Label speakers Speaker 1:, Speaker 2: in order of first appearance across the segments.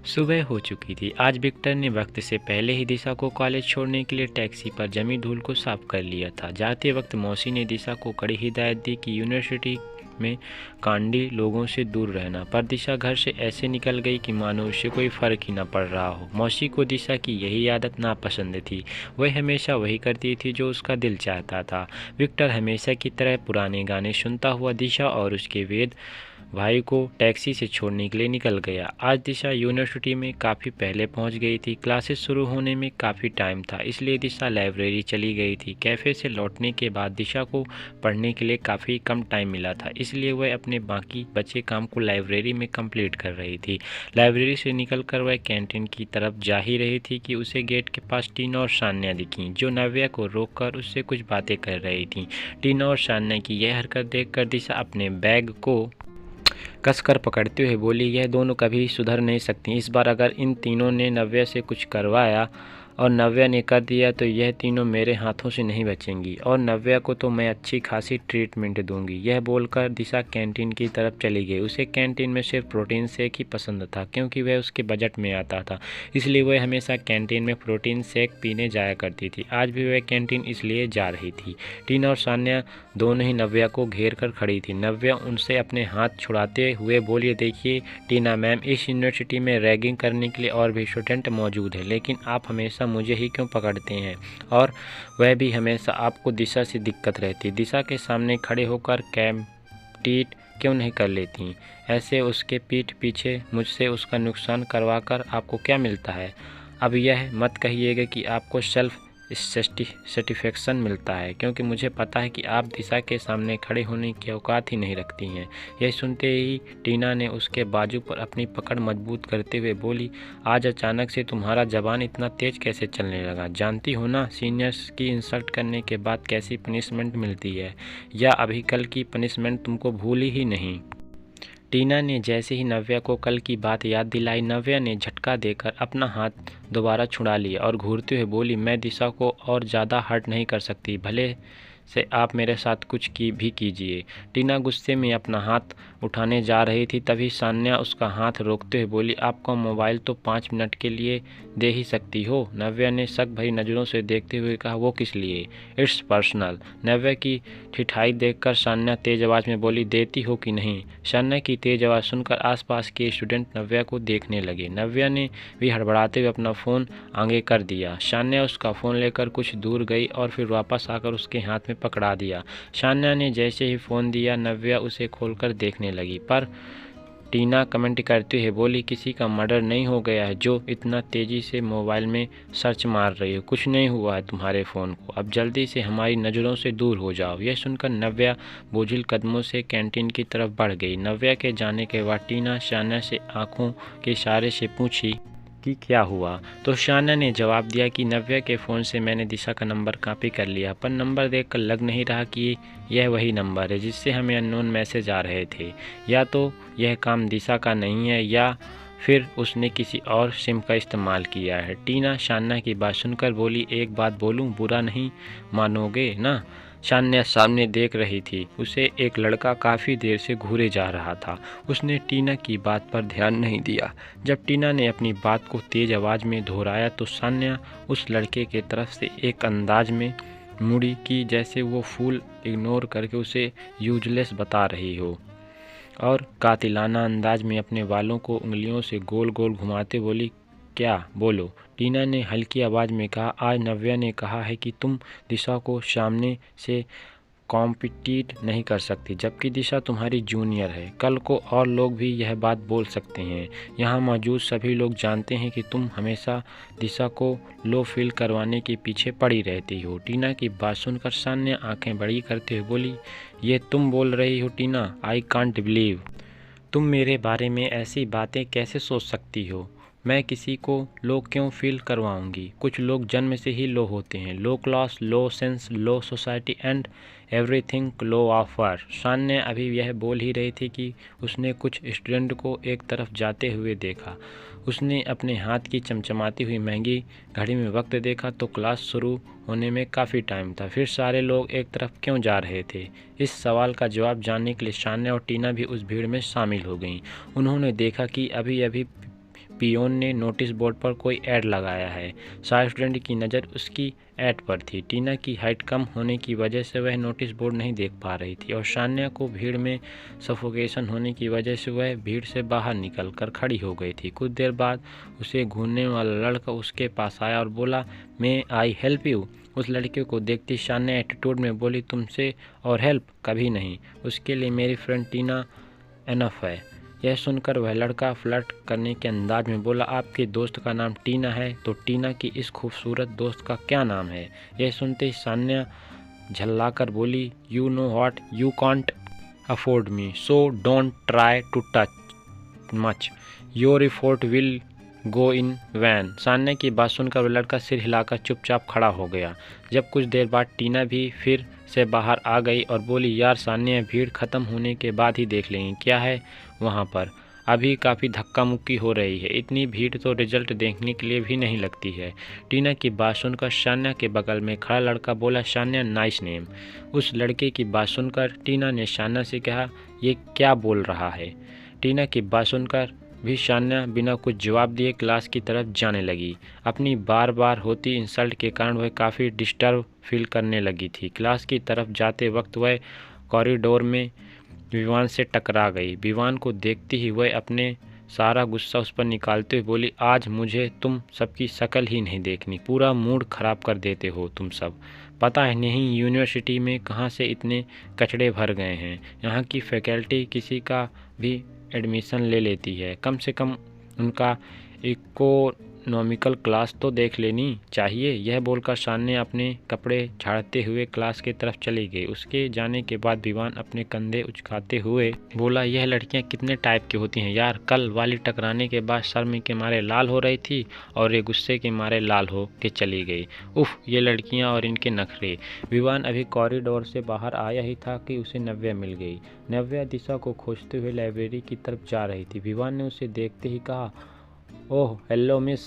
Speaker 1: सुबह हो चुकी थी। आज विक्टर ने वक्त से पहले ही दिशा को कॉलेज छोड़ने के लिए टैक्सी पर जमी धूल को साफ कर लिया था। जाते वक्त मौसी ने दिशा को कड़ी हिदायत दी कि यूनिवर्सिटी में कांडी लोगों से दूर रहना, पर दिशा घर से ऐसे निकल गई कि मानो उससे कोई फ़र्क ही न पड़ रहा हो। मौसी को दिशा की यही आदत नापसंद थी। वह हमेशा वही करती थी जो उसका दिल चाहता था। विक्टर हमेशा की तरह पुराने गाने सुनता हुआ दिशा और उसके वेद भाई को टैक्सी से छोड़ने के लिए निकल गया। आज दिशा यूनिवर्सिटी में काफ़ी पहले पहुंच गई थी। क्लासेस शुरू होने में काफ़ी टाइम था, इसलिए दिशा लाइब्रेरी चली गई थी। कैफ़े से लौटने के बाद दिशा को पढ़ने के लिए काफ़ी कम टाइम मिला था, इसलिए वह अपने बाकी बचे काम को लाइब्रेरी में कंप्लीट कर रही थी। लाइब्रेरी से निकलकर वह कैंटीन की तरफ जा ही रही थी कि उसे गेट के पास टीना और सान्या दिखीं, जो नव्या को रोककर उससे कुछ बातें कर रही थीं। टीना और सान्या की यह हरकत देखकर दिशा अपने बैग को कसकर पकड़ते हुए बोली, यह दोनों कभी सुधर नहीं सकती। इस बार अगर इन तीनों ने नव्या से कुछ करवाया और नव्या ने कर दिया तो यह तीनों मेरे हाथों से नहीं बचेंगी, और नव्या को तो मैं अच्छी खासी ट्रीटमेंट दूंगी। यह बोलकर दिशा कैंटीन की तरफ चली गई। उसे कैंटीन में सिर्फ प्रोटीन शेक ही पसंद था, क्योंकि वह उसके बजट में आता था, इसलिए वह हमेशा कैंटीन में प्रोटीन शेक पीने जाया करती थी। आज भी वह कैंटीन इसलिए जा रही थी। टीना और सान्या दोनों ही नव्या को घेर कर खड़ी थी। नव्या उनसे अपने हाथ छुड़ाते हुए बोली, देखिए टीना मैम, इस यूनिवर्सिटी में रैगिंग करने के लिए और भी स्टूडेंट मौजूद है, लेकिन आप हमेशा मुझे ही क्यों पकड़ते हैं? और वह भी हमेशा आपको दिशा से दिक्कत रहती। दिशा के सामने खड़े होकर कैंटीट क्यों नहीं कर लेती? ऐसे उसके पीठ पीछे मुझसे उसका नुकसान करवा कर आपको क्या मिलता है? अब यह मत कहिएगा कि आपको सेल्फ सेटिस्फेक्शन मिलता है, क्योंकि मुझे पता है कि आप दिशा के सामने खड़े होने की औकात ही नहीं रखती हैं। यह सुनते ही टीना ने उसके बाजू पर अपनी पकड़ मजबूत करते हुए बोली, आज अचानक से तुम्हारा जबान इतना तेज कैसे चलने लगा? जानती हो ना सीनियर्स की इंसल्ट करने के बाद कैसी पनिशमेंट मिलती है, या अभी कल की पनिशमेंट तुमको भूली ही नहीं? टीना ने जैसे ही नव्या को कल की बात याद दिलाई, नव्या ने झटका देकर अपना हाथ दोबारा छुड़ा लिया और घूरते हुए बोली, मैं दिशा को और ज़्यादा हर्ट नहीं कर सकती, भले से आप मेरे साथ कुछ भी कीजिए। टीना गुस्से में अपना हाथ उठाने जा रही थी, तभी सान्या उसका हाथ रोकते हुए बोली, आपका मोबाइल तो 5 मिनट के लिए दे ही सकती हो। नव्या ने शक भरी नज़रों से देखते हुए कहा, वो किस लिए? It's personal. नव्या की ठिठाई देखकर सान्या तेज आवाज़ में बोली, देती हो कि नहीं? सान्या की तेज आवाज़ सुनकर आसपास के स्टूडेंट नव्या को देखने लगे। नव्या ने भी हड़बड़ाते हुए अपना फ़ोन आगे कर दिया। सान्या उसका फ़ोन लेकर कुछ दूर गई और फिर वापस आकर उसके हाथ में पकड़ा दिया। सान्या ने जैसे ही फ़ोन दिया, नव्या उसे खोलकर देखने लगी, पर टीना कमेंट करते हुए बोली, किसी का मर्डर नहीं हो गया है जो इतना तेज़ी से मोबाइल में सर्च मार रही हो? कुछ नहीं हुआ है तुम्हारे फ़ोन को, अब जल्दी से हमारी नज़रों से दूर हो जाओ। यह सुनकर नव्या बोझिल कदमों से कैंटीन की तरफ बढ़ गई। नव्या के जाने के बाद टीना सान्या से आंखों के इशारे से पूछी कि क्या हुआ, तो सान्या ने जवाब दिया कि नव्या के फ़ोन से मैंने दिशा का नंबर कॉपी कर लिया, पर नंबर देखकर लग नहीं रहा कि यह वही नंबर है जिससे हमें अननोन मैसेज आ रहे थे। या तो यह काम दिशा का नहीं है, या फिर उसने किसी और सिम का इस्तेमाल किया है। टीना सान्या की बात सुनकर बोली, एक बात बोलूं, बुरा नहीं मानोगे ना? सान्या सामने देख रही थी। उसे एक लड़का काफ़ी देर से घूरे जा रहा था। उसने टीना की बात पर ध्यान नहीं दिया। जब टीना ने अपनी बात को तेज़ आवाज़ में दोहराया तो सान्या उस लड़के के तरफ से एक अंदाज में मुड़ी कि जैसे वो फूल इग्नोर करके उसे यूजलेस बता रही हो, और कातिलाना अंदाज में अपने बालों को उंगलियों से गोल गोल घुमाते बोली, क्या? बोलो। टीना ने हल्की आवाज़ में कहा, आज नव्या ने कहा है कि तुम दिशा को सामने से कॉम्पिटिट नहीं कर सकती, जबकि दिशा तुम्हारी जूनियर है। कल को और लोग भी यह बात बोल सकते हैं। यहाँ मौजूद सभी लोग जानते हैं कि तुम हमेशा दिशा को लो फील करवाने के पीछे पड़ी रहती हो। टीना की बात सुनकर सान्या आंखें बड़ी करते हुए बोली, ये तुम बोल रही हो टीना? I can't believe. तुम मेरे बारे में ऐसी बातें कैसे सोच सकती हो? मैं किसी को लो क्यों फील करवाऊंगी? कुछ लोग जन्म से ही लो होते हैं। Low class, low sense, low society and everything low offer. Sanya अभी यह बोल ही रही थी कि उसने कुछ स्टूडेंट को एक तरफ जाते हुए देखा। उसने अपने हाथ की चमचमाती हुई महंगी घड़ी में वक्त देखा तो क्लास शुरू होने में काफ़ी टाइम था। फिर सारे लोग एक तरफ क्यों जा रहे थे? इस सवाल का जवाब जानने के लिए सान्या और टीना भी उस भीड़ में शामिल हो गईं। उन्होंने देखा कि अभी अभी पियोन ने नोटिस बोर्ड पर कोई ऐड लगाया है। सारे स्टूडेंट की नज़र उसकी ऐड पर थी। टीना की हाइट कम होने की वजह से वह नोटिस बोर्ड नहीं देख पा रही थी और शान्या को भीड़ में सफोकेशन होने की वजह से वह भीड़ से बाहर निकल कर खड़ी हो गई थी। कुछ देर बाद उसे घूरने वाला लड़का उसके पास आया और बोला, मे आई हेल्प यू? उस लड़के को देखती शान्या एटीट्यूड में बोली, तुमसे और हेल्प कभी नहीं, उसके लिए मेरी फ्रेंड टीना एनफ है। यह सुनकर वह लड़का फ्लर्ट करने के अंदाज में बोला, आपके दोस्त का नाम टीना है तो टीना की इस खूबसूरत दोस्त का क्या नाम है? यह सुनते ही शान्या झल्लाकर बोली, you know what, you can't afford me, so don't try to touch much, your effort will go in vain. Shanya की बात सुनकर वह लड़का सिर हिलाकर चुपचाप खड़ा हो गया। जब कुछ देर बाद टीना भी फिर से बाहर आ गई और बोली, यार शान्या, भीड़ ख़त्म होने के बाद ही देख लेंगे क्या है वहाँ पर, अभी काफ़ी धक्का मुक्की हो रही है, इतनी भीड़ तो रिजल्ट देखने के लिए भी नहीं लगती है। टीना की बात सुनकर शान्या के बगल में खड़ा लड़का बोला, शान्या नाइस नेम। उस लड़के की बात सुनकर टीना ने शान्या से कहा, ये क्या बोल रहा है? टीना की बात सुनकर भी शान्या बिना कुछ जवाब दिए क्लास की तरफ जाने लगी। अपनी बार बार होती इंसल्ट के कारण वह काफ़ी डिस्टर्ब फील करने लगी थी। क्लास की तरफ जाते वक्त वह कॉरिडोर में विवान से टकरा गई। विवान को देखते ही वह अपने सारा गुस्सा उस पर निकालते हुए बोली, आज मुझे तुम सबकी शक्ल ही नहीं देखनी, पूरा मूड ख़राब कर देते हो तुम सब। पता है नहीं यूनिवर्सिटी में कहाँ से इतने कचड़े भर गए हैं, यहाँ की फैकल्टी किसी का भी एडमिशन ले लेती है, कम से कम उनका इकोनॉमिकल क्लास तो देख लेनी चाहिए। यह बोलकर शान्या अपने कपड़े झाड़ते हुए क्लास की तरफ चली गई। उसके जाने के बाद विवान अपने कंधे उचकाते हुए बोला, यह लड़कियां कितने टाइप की होती हैं यार, कल वाली टकराने के बाद शर्म के मारे लाल हो रही थी और ये गुस्से के मारे लाल हो के चली गई। उफ, ये लड़कियां और इनके नखरे। विवान अभी कॉरिडोर से बाहर आया ही था कि उसे नव्या मिल गई। नव्या दिशा को खोजते हुए लाइब्रेरी की तरफ जा रही थी। विवान ने उसे देखते ही कहा, ओह हेलो मिस।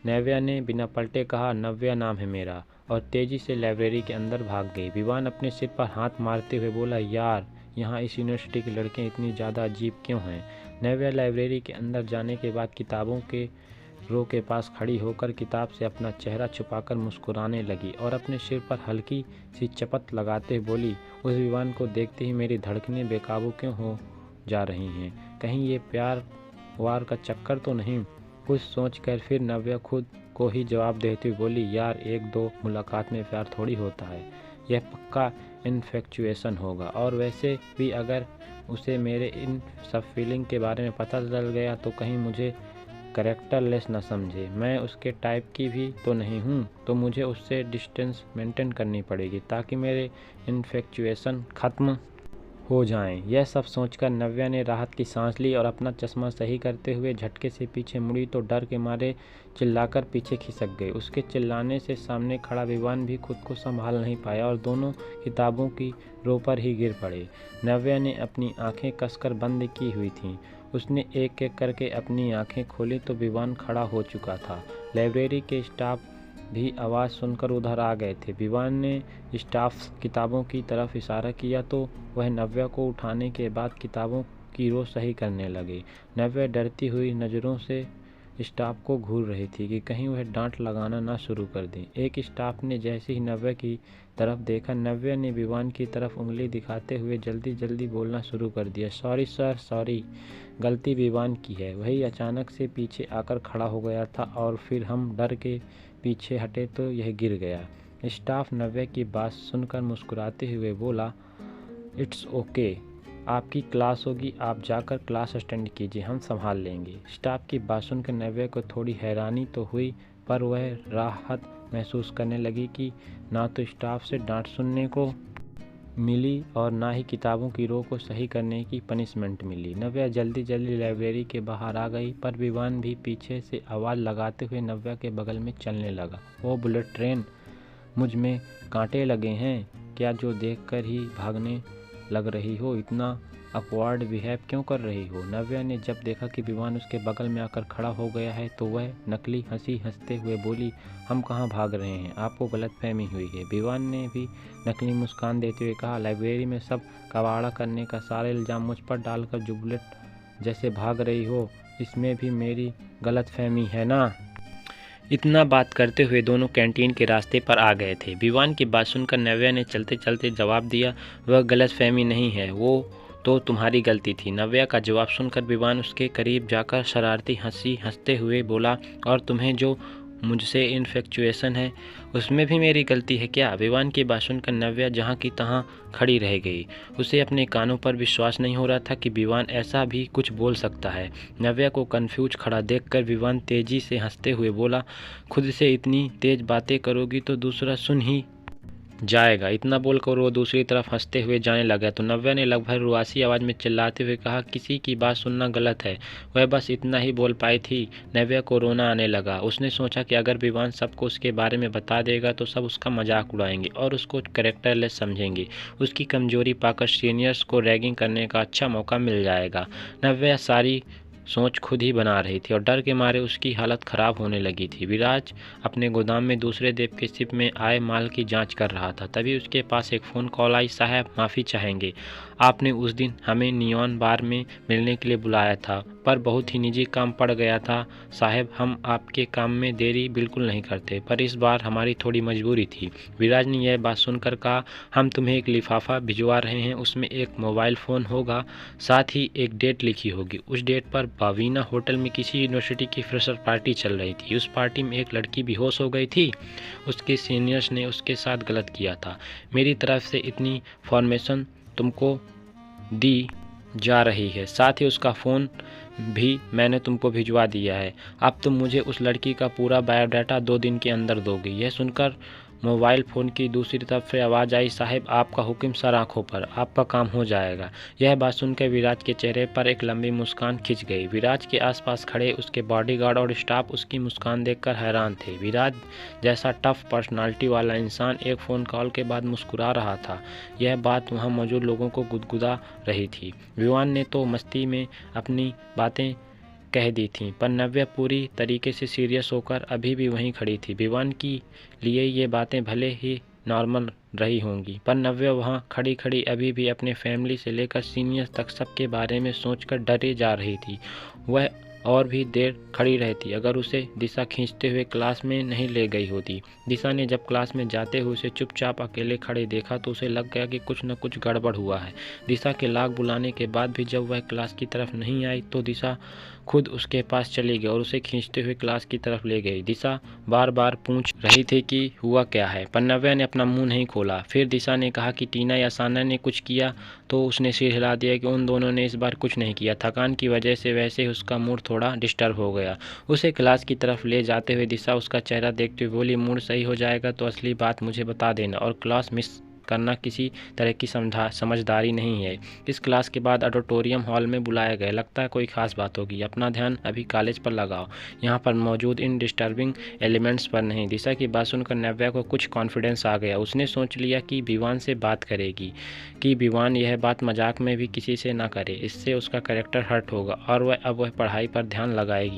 Speaker 1: नव्या ने बिना पलटे कहा, नव्या नाम है मेरा, और तेजी से लाइब्रेरी के अंदर भाग गई। विवान अपने सिर पर हाथ मारते हुए बोला, यार यहाँ इस यूनिवर्सिटी की लड़कियाँ इतनी ज़्यादा अजीब क्यों हैं? नव्या लाइब्रेरी के अंदर जाने के बाद किताबों के रो के पास खड़ी होकर किताब से अपना चेहरा छुपाकर मुस्कुराने लगी और अपने सिर पर हल्की सी चपत लगाते हुए बोली, उस विवान को देखते ही मेरी धड़कनें बेकाबू क्यों हो जा रही हैं? कहीं ये प्यार वार का चक्कर तो नहीं? कुछ सोचकर फिर नव्या खुद को ही जवाब देती हुई बोली, यार एक दो मुलाकात में प्यार थोड़ी होता है, यह पक्का इन्फेक्चुएशन होगा, और वैसे भी अगर उसे मेरे इन सब फीलिंग के बारे में पता चल गया तो कहीं मुझे कैरेक्टरलेस न समझे। मैं उसके टाइप की भी तो नहीं हूँ, तो मुझे उससे डिस्टेंस मेंटेन करनी पड़ेगी ताकि मेरे इन्फेक्चुएशन ख़त्म हो जाएं। यह सब सोचकर नव्या ने राहत की सांस ली और अपना चश्मा सही करते हुए झटके से पीछे मुड़ी तो डर के मारे चिल्लाकर पीछे खिसक गई। उसके चिल्लाने से सामने खड़ा विवान भी खुद को संभाल नहीं पाया और दोनों किताबों की रो पर ही गिर पड़े। नव्या ने अपनी आंखें कसकर बंद की हुई थीं। उसने एक एक करके अपनी आंखें खोली तो विवान खड़ा हो चुका था। लाइब्रेरी के स्टाफ भी आवाज़ सुनकर उधर आ गए थे। विवान ने स्टाफ किताबों की तरफ इशारा किया तो वह नव्या को उठाने के बाद किताबों की रो सही करने लगे। नव्या डरती हुई नज़रों से स्टाफ को घूर रही थी कि कहीं वह डांट लगाना ना शुरू कर दें। एक स्टाफ ने जैसे ही नव्या की तरफ देखा, नव्या ने विवान की तरफ उंगली दिखाते हुए जल्दी जल्दी बोलना शुरू कर दिया, सॉरी सर, सॉरी, गलती विवान की है। वही अचानक से पीछे आकर खड़ा हो गया था और फिर हम डर के पीछे हटे तो यह गिर गया। स्टाफ नव्या की बात सुनकर मुस्कुराते हुए बोला, इट्स ओके, आपकी क्लास होगी, आप जाकर क्लास अटेंड कीजिए, हम संभाल लेंगे। स्टाफ की बात सुनकर नव्या को थोड़ी हैरानी तो हुई, पर वह राहत महसूस करने लगी कि ना तो स्टाफ से डांट सुनने को मिली और ना ही किताबों की रो को सही करने की पनिशमेंट मिली। नव्या जल्दी जल्दी लाइब्रेरी के बाहर आ गई, पर विवान भी पीछे से आवाज़ लगाते हुए नव्या के बगल में चलने लगा। वो बुलेट ट्रेन, मुझ में कांटे लगे हैं क्या जो देखकर ही भागने लग रही हो? इतना अपवार्ड बिहेव क्यों कर रही हो? नव्या ने जब देखा कि विवान उसके बगल में आकर खड़ा हो गया है तो वह नकली हंसी हंसते हुए बोली, हम कहाँ भाग रहे हैं, आपको गलतफहमी हुई है। विवान ने भी नकली मुस्कान देते हुए कहा, लाइब्रेरी में सब कबाड़ा करने का सारा इल्ज़ाम मुझ पर डालकर जो बुलेट जैसे भाग रही हो, इसमें भी मेरी गलतफहमी है ना। इतना बात करते हुए दोनों कैंटीन के रास्ते पर आ गए थे। विवान की बात सुनकर नव्या ने चलते चलते जवाब दिया, वह गलतफहमी नहीं है, वो तो तुम्हारी गलती थी। नव्या का जवाब सुनकर विवान उसके करीब जाकर शरारती हंसी हंसते हुए बोला, और तुम्हें जो मुझसे इन्फेक्चुएशन है उसमें भी मेरी गलती है क्या? विवान की बात सुनकर नव्या जहाँ की तहाँ खड़ी रह गई। उसे अपने कानों पर विश्वास नहीं हो रहा था कि विवान ऐसा भी कुछ बोल सकता है। नव्या को कंफ्यूज खड़ा देखकर विवान तेजी से हंसते हुए बोला, खुद से इतनी तेज बातें करोगी तो दूसरा सुन ही जाएगा। इतना बोलकर वो दूसरी तरफ हंसते हुए जाने लगा तो नव्या ने लगभग रुआसी आवाज़ में चिल्लाते हुए कहा, किसी की बात सुनना गलत है। वह बस इतना ही बोल पाई थी। नव्या को रोना आने लगा। उसने सोचा कि अगर विवान सबको उसके बारे में बता देगा तो सब उसका मजाक उड़ाएंगे और उसको कैरेक्टरलेस समझेंगे। उसकी कमजोरी पाकर सीनियर्स को रैगिंग करने का अच्छा मौका मिल जाएगा। नव्या सारी सोच खुद ही बना रही थी और डर के मारे उसकी हालत ख़राब होने लगी थी। विराज अपने गोदाम में दूसरे देव के शिप में आए माल की जांच कर रहा था। तभी उसके पास एक फ़ोन कॉल आई, साहब माफ़ी चाहेंगे, आपने उस दिन हमें नियॉन बार में मिलने के लिए बुलाया था पर बहुत ही निजी काम पड़ गया था। साहब हम आपके काम में देरी बिल्कुल नहीं करते पर इस बार हमारी थोड़ी मजबूरी थी। विराज ने यह बात सुनकर कहा, हम तुम्हें एक लिफाफा भिजवा रहे हैं, उसमें एक मोबाइल फ़ोन होगा, साथ ही एक डेट लिखी होगी। उस डेट पर बावीना होटल में किसी यूनिवर्सिटी की फ्रेशर पार्टी चल रही थी। उस पार्टी में एक लड़की बेहोश हो गई थी। उसके सीनियर्स ने उसके साथ गलत किया था। मेरी तरफ से इतनी फॉर्मेशन तुमको दी जा रही है, साथ ही उसका फ़ोन भी मैंने तुमको भिजवा दिया है। अब तुम मुझे उस लड़की का पूरा बायोडाटा 2 दिन के अंदर दोगे। यह सुनकर मोबाइल फ़ोन की दूसरी तरफ से आवाज़ आई, साहब आपका हुक्म सर आँखों पर, आपका काम हो जाएगा। यह बात सुनकर विराज के चेहरे पर एक लंबी मुस्कान खिंच गई। विराज के आसपास खड़े उसके बॉडीगार्ड और स्टाफ उसकी मुस्कान देखकर हैरान थे। विराज जैसा टफ पर्सनालिटी वाला इंसान एक फ़ोन कॉल के बाद मुस्कुरा रहा था, यह बात वहाँ मौजूद लोगों को गुदगुदा रही थी। विवान ने तो मस्ती में अपनी बातें कह दी थी पर नव्या पूरी तरीके से सीरियस होकर अभी भी वहीं खड़ी थी। विवान के लिए ये बातें भले ही नॉर्मल रही होंगी पर नव्या वहाँ खड़ी खड़ी अभी भी अपने फैमिली से लेकर सीनियर्स तक सबके बारे में सोचकर डरे जा रही थी। वह और भी देर खड़ी रहती अगर उसे दिशा खींचते हुए क्लास में नहीं ले गई होती। दिशा ने जब क्लास में जाते हुए उसे चुपचाप अकेले खड़े देखा तो उसे लग गया कि कुछ न कुछ गड़बड़ हुआ है। दिशा के लाख बुलाने के बाद भी जब वह क्लास की तरफ नहीं आई तो दिशा खुद उसके पास चली गई और उसे खींचते हुए क्लास की तरफ ले गई। दिशा बार बार पूछ रही थी कि हुआ क्या है पर नव्या ने अपना मुंह नहीं खोला। फिर दिशा ने कहा कि टीना या साना ने कुछ किया तो उसने सिर हिला दिया कि उन दोनों ने इस बार कुछ नहीं किया। थकान की वजह से वैसे ही उसका मूड थोड़ा डिस्टर्ब हो गया। उसे क्लास की तरफ ले जाते हुए दिशा उसका चेहरा देखते हुए बोली, मूड सही हो जाएगा तो असली बात मुझे बता देना और क्लास मिस करना किसी तरह की समझदारी नहीं है। इस क्लास के बाद ऑडिटोरियम हॉल में बुलाया गया, लगता है कोई खास बात होगी। अपना ध्यान अभी कॉलेज पर लगाओ, यहाँ पर मौजूद इन डिस्टर्बिंग एलिमेंट्स पर नहीं। दिशा की बात सुनकर नव्या को कुछ कॉन्फिडेंस आ गया। उसने सोच लिया कि विवान से बात करेगी, कि विवान यह बात मजाक में भी किसी से ना करे, इससे उसका कैरेक्टर हर्ट होगा और वह अब पढ़ाई पर ध्यान लगाएगी।